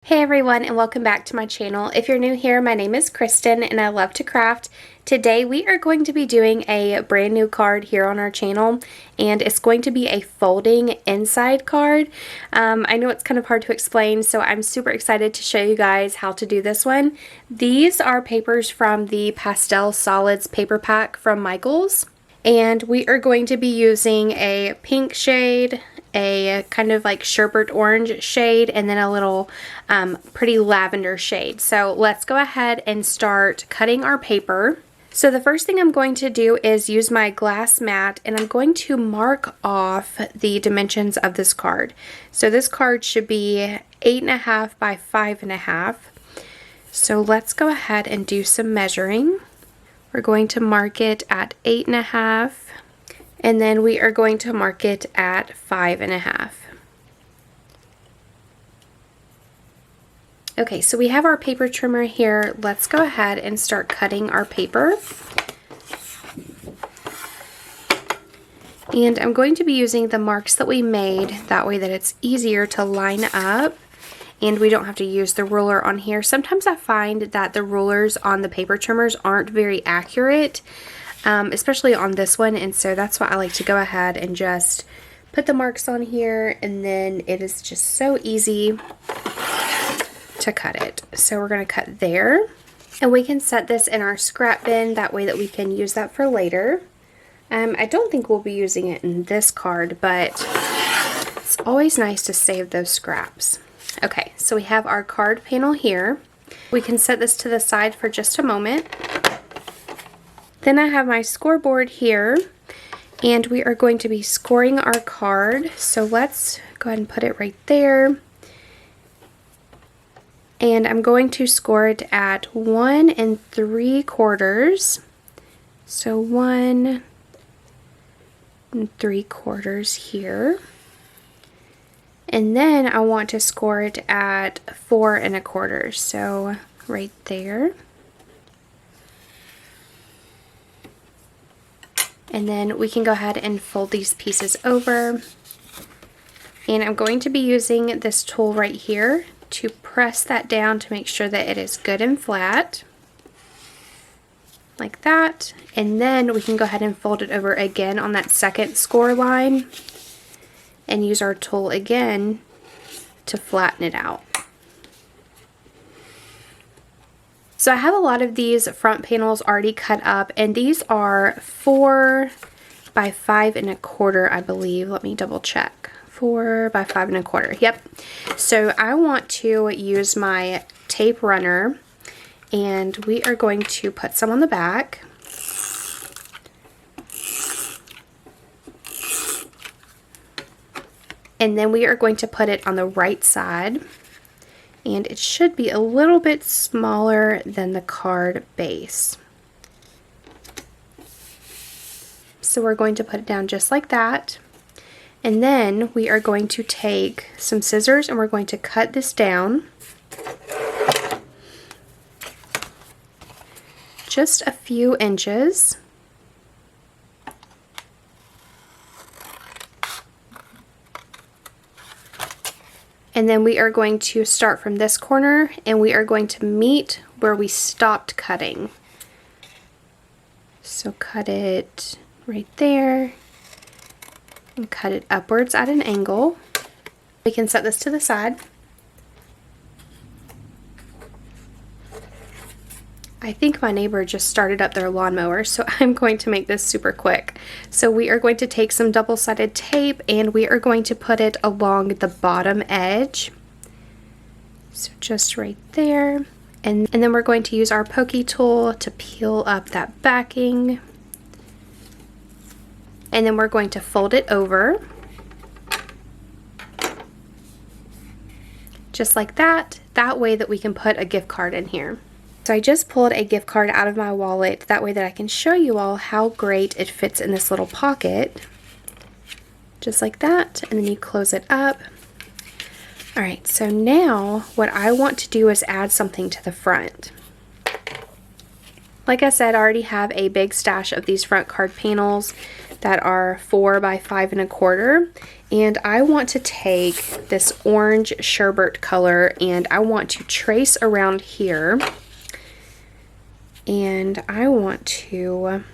Hey everyone, and welcome back to my channel. If you're new here, my name is Kristen and I love to craft. Today we are going to be doing a brand new card here on our channel, and it's going to be a folding inside card. I know it's kind of hard to explain, so I'm super excited to show you guys how to do this one. These are papers from the Pastel Solids paper pack from Michaels, and we are going to be using a pink shade, a kind of like sherbet orange shade, and then a little pretty lavender shade. So let's go ahead and start cutting our paper. So the first thing I'm going to do is use my glass mat, and I'm going to mark off the dimensions of this card. So this card should be 8.5 by 5.5. So let's go ahead and do some measuring. We're going to mark it at 8.5. and then we are going to mark it at 5.5. Okay, so we have our paper trimmer here. Let's go ahead and start cutting our paper. And I'm going to be using the marks that we made, that way that it's easier to line up and we don't have to use the ruler on here. Sometimes I find that the rulers on the paper trimmers aren't very accurate, especially on this one, and so that's why I like to go ahead and just put the marks on here, and then it is just so easy to cut it. So we're going to cut there, and we can set this in our scrap bin, that way that we can use that for later. I don't think we'll be using it in this card, but it's always nice to save those scraps. Okay, so we have our card panel here. We can set this to the side for just a moment. Then I have my scoreboard here, and we are going to be scoring our card. So let's go ahead and put it right there. And I'm going to score it at 1 3/4. So 1 3/4 here. And then I want to score it at 4 1/4. So right there. And then we can go ahead and fold these pieces over. And I'm going to be using this tool right here to press that down to make sure that it is good and flat. Like that. And then we can go ahead and fold it over again on that second score line and use our tool again to flatten it out. So I have a lot of these front panels already cut up, and these are 4 by 5 1/4, I believe. Let me double check. 4 by 5 1/4. Yep. So I want to use my tape runner, and we are going to put some on the back. And then we are going to put it on the right side. And it should be a little bit smaller than the card base. So we're going to put it down just like that. And then we are going to take some scissors and we're going to cut this down just a few inches. And then we are going to start from this corner, and we are going to meet where we stopped cutting. So cut it right there and cut it upwards at an angle. We can set this to the side. I think my neighbor just started up their lawnmower, so I'm going to make this super quick. So we are going to take some double-sided tape, and we are going to put it along the bottom edge. So just right there. And then we're going to use our pokey tool to peel up that backing. And then we're going to fold it over. Just like that. That way that we can put a gift card in here. So I just pulled a gift card out of my wallet, that way that I can show you all how great it fits in this little pocket. Just like that, and then you close it up. Alright, so now what I want to do is add something to the front. Like I said, I already have a big stash of these front card panels. that are 4 by 5 1/4, and I want to take this orange sherbet color and I want to trace around here, and I want to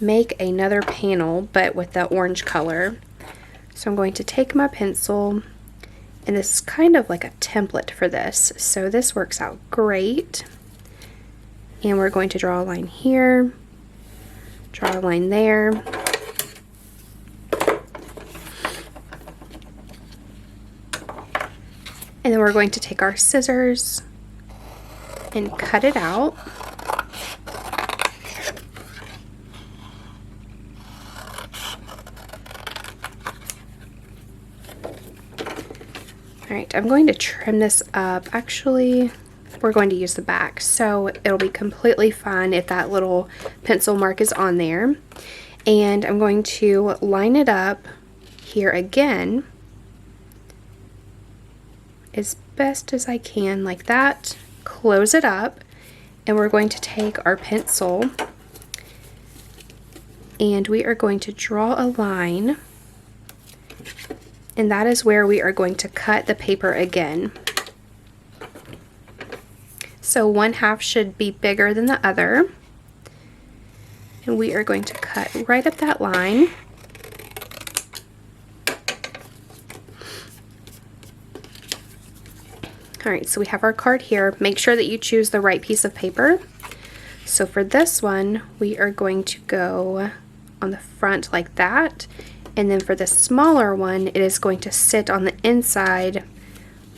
make another panel but with the orange color. So I'm going to take my pencil, and this is kind of like a template for this, so this works out great. And we're going to draw a line here, draw a line there, and then we're going to take our scissors and cut it out. Alright, I'm going to trim this up. Actually, we're going to use the back, so it'll be completely fine if that little pencil mark is on there. And I'm going to line it up here again as best as I can, like that. Close it up, and we're going to take our pencil and we are going to draw a line, and that is where we are going to cut the paper again. So 1/2 should be bigger than the other, and we are going to cut right up that line. Alright, so we have our card here. Make sure that you choose the right piece of paper. So for this one, we are going to go on the front like that, and then for the smaller one, it is going to sit on the inside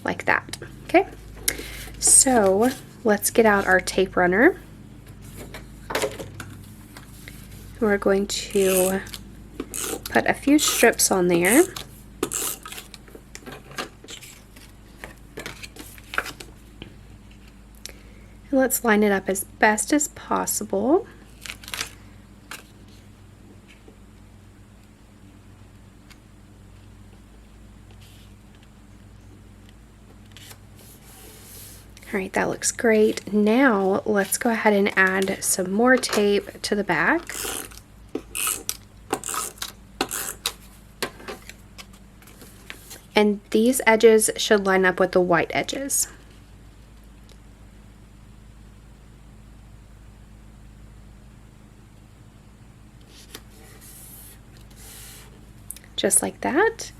like that. Okay, so let's get out our tape runner. We're going to put a few strips on there. And let's line it up as best as possible. Alright, that looks great. Now let's go ahead and add some more tape to the back. And these edges should line up with the white edges. Just like that.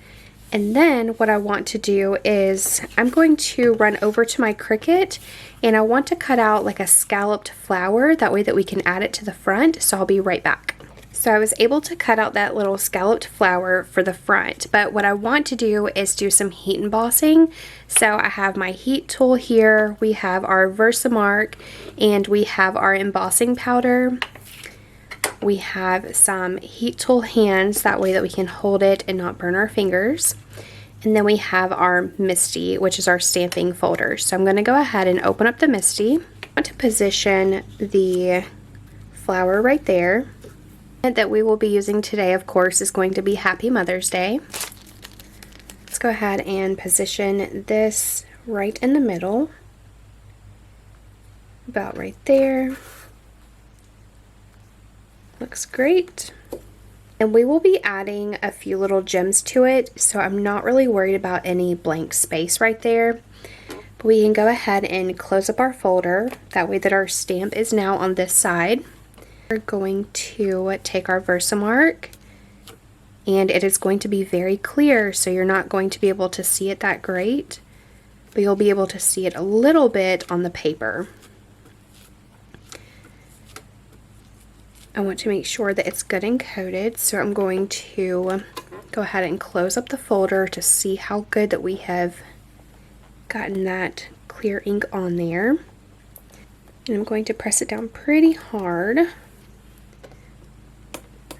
And then what I want to do is I'm going to run over to my Cricut, and I want to cut out like a scalloped flower, that way that we can add it to the front. So I'll be right back. So I was able to cut out that little scalloped flower for the front, but what I want to do is do some heat embossing. So I have my heat tool here, we have our Versamark, and we have our embossing powder. We have some heat tool hands, that way that we can hold it and not burn our fingers. And then we have our Misty, which is our stamping folder. So I'm going to go ahead and open up the Misty. I want to position the flower right there. And that we will be using today, of course, is going to be Happy Mother's Day. Let's go ahead and position this right in the middle. About right there. Looks great. And we will be adding a few little gems to it, so I'm not really worried about any blank space right there. But we can go ahead and close up our folder, that way that our stamp is now on this side. We're going to take our Versamark, and it is going to be very clear, so you're not going to be able to see it that great, but you'll be able to see it a little bit on the paper. I want to make sure that it's good and coated, so I'm going to go ahead and close up the folder to see how good that we have gotten that clear ink on there. And I'm going to press it down pretty hard.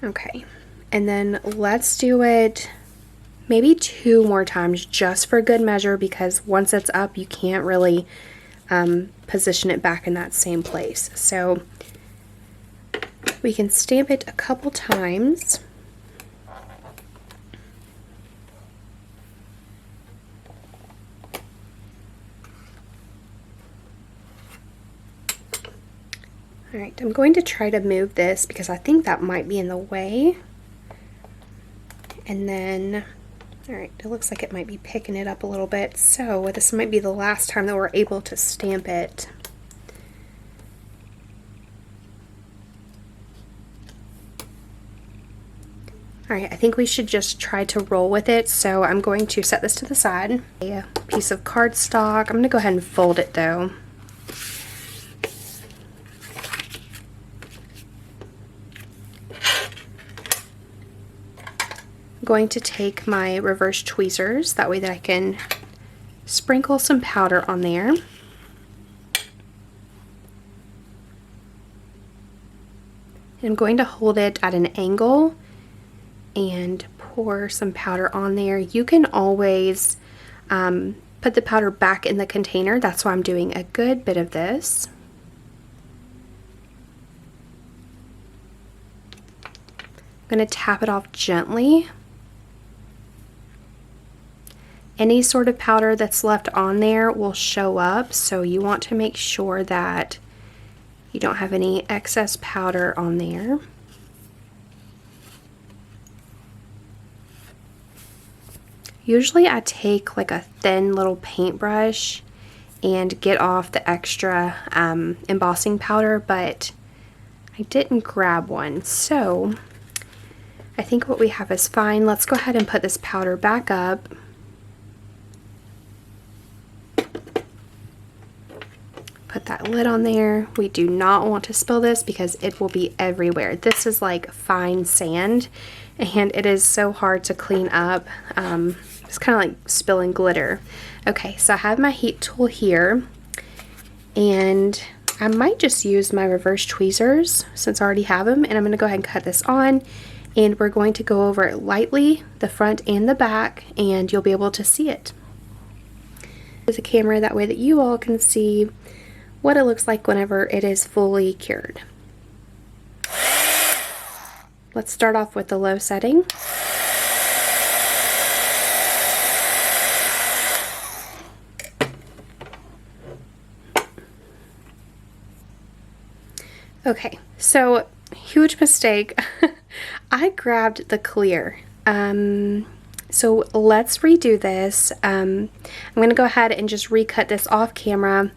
Okay, and then let's do it maybe 2 more times just for good measure, because once it's up you can't really position it back in that same place. So we can stamp it a couple times. Alright, I'm going to try to move this because I think that might be in the way. And then, alright, it looks like it might be picking it up a little bit. So this might be the last time that we're able to stamp it. Alright, I think we should just try to roll with it. So I'm going to set this to the side. A piece of cardstock. I'm going to go ahead and fold it though. Going to take my reverse tweezers, that way that I can sprinkle some powder on there. I'm going to hold it at an angle and pour some powder on there. You can always put the powder back in the container. That's why I'm doing a good bit of this. I'm going to tap it off gently. Any sort of powder that's left on there will show up, so you want to make sure that you don't have any excess powder on there. Usually I take like a thin little paintbrush and get off the extra embossing powder, but I didn't grab one, so I think what we have is fine. Let's go ahead and put this powder back up. Put that lid on there. We do not want to spill this because it will be everywhere. This is like fine sand and it is so hard to clean up. It's kind of like spilling glitter. Okay, so I have my heat tool here and I might just use my reverse tweezers since I already have them, and I'm going to go ahead and cut this on, and we're going to go over it lightly, the front and the back, and you'll be able to see it with the camera, that way that you all can see what it looks like whenever it is fully cured. Let's start off with the low setting. Okay, so huge mistake. I grabbed the clear. So let's redo this. I'm going to go ahead and just recut this off camera.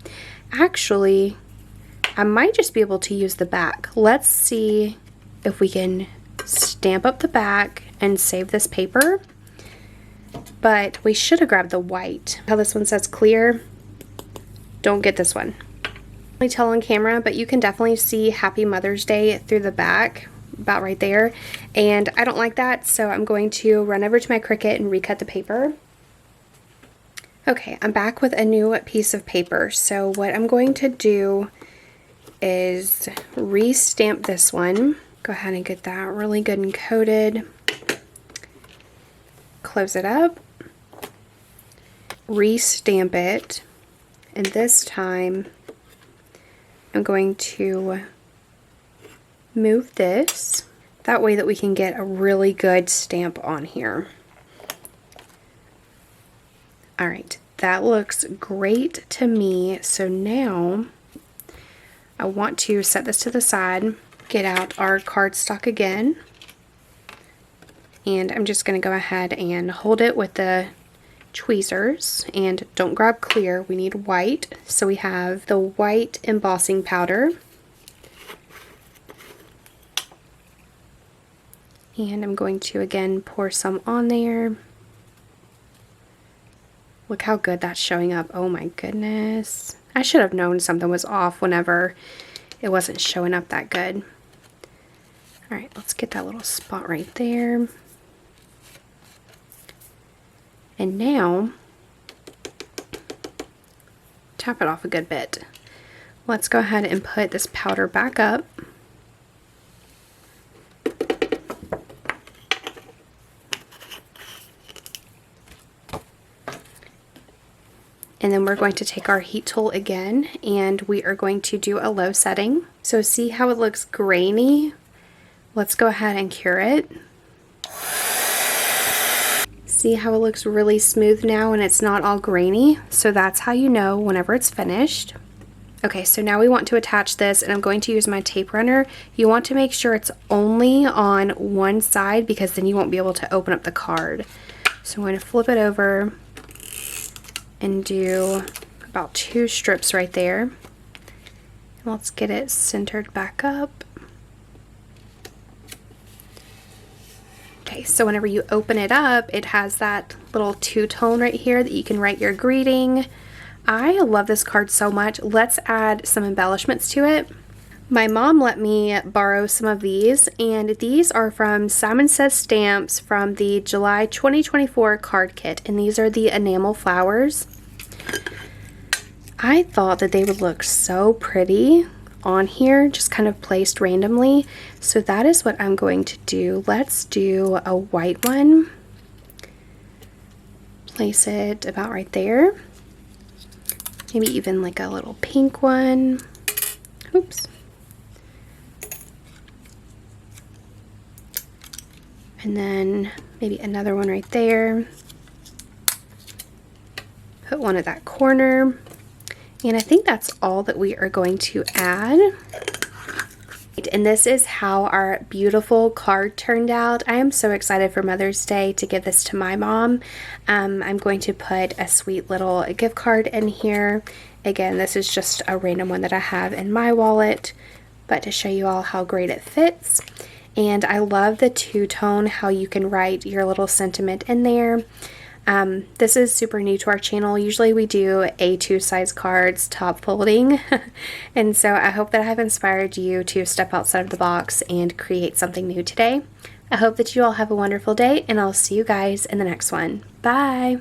Actually, I might just be able to use the back. Let's see if we can stamp up the back and save this paper. But we should have grabbed the white. How this one says clear, don't get this one. I can't tell on camera, but you can definitely see Happy Mother's Day through the back, about right there. And I don't like that, so I'm going to run over to my Cricut and recut the paper. Okay, I'm back with a new piece of paper. So what I'm going to do is re-stamp this one. Go ahead and get that really good and coated. Close it up. Re-stamp it. And this time I'm going to move this. That way that we can get a really good stamp on here. Alright, that looks great to me. So now I want to set this to the side, get out our cardstock again, and I'm just going to go ahead and hold it with the tweezers, and don't grab clear, we need white. So we have the white embossing powder, and I'm going to again pour some on there. Look how good that's showing up. Oh my goodness. I should have known something was off whenever it wasn't showing up that good. Alright, let's get that little spot right there. And now, tap it off a good bit. Let's go ahead and put this powder back up. And then we're going to take our heat tool again, and we are going to do a low setting. So see how it looks grainy? Let's go ahead and cure it. See how it looks really smooth now and it's not all grainy? So that's how you know whenever it's finished. Okay, so now we want to attach this, and I'm going to use my tape runner. You want to make sure it's only on one side because then you won't be able to open up the card. So I'm going to flip it over and do about 2 strips right there. Let's get it centered back up. Okay, so whenever you open it up, it has that little two-tone right here that you can write your greeting. I love this card so much. Let's add some embellishments to it. My mom let me borrow some of these, and these are from Simon Says Stamps from the July 2024 card kit, and these are the enamel flowers. I thought that they would look so pretty on here, just kind of placed randomly. So that is what I'm going to do. Let's do a white one. Place it about right there. Maybe even like a little pink one. Oops. And then maybe another one right there. Put one at that corner. And I think that's all that we are going to add. And this is how our beautiful card turned out. I am so excited for Mother's Day to give this to my mom. I'm going to put a sweet little gift card in here. Again, this is just a random one that I have in my wallet, but to show you all how great it fits. And I love the two-tone, how you can write your little sentiment in there. This is super new to our channel. Usually we do A2 size cards, top folding. And so I hope that I have inspired you to step outside of the box and create something new today. I hope that you all have a wonderful day, and I'll see you guys in the next one. Bye!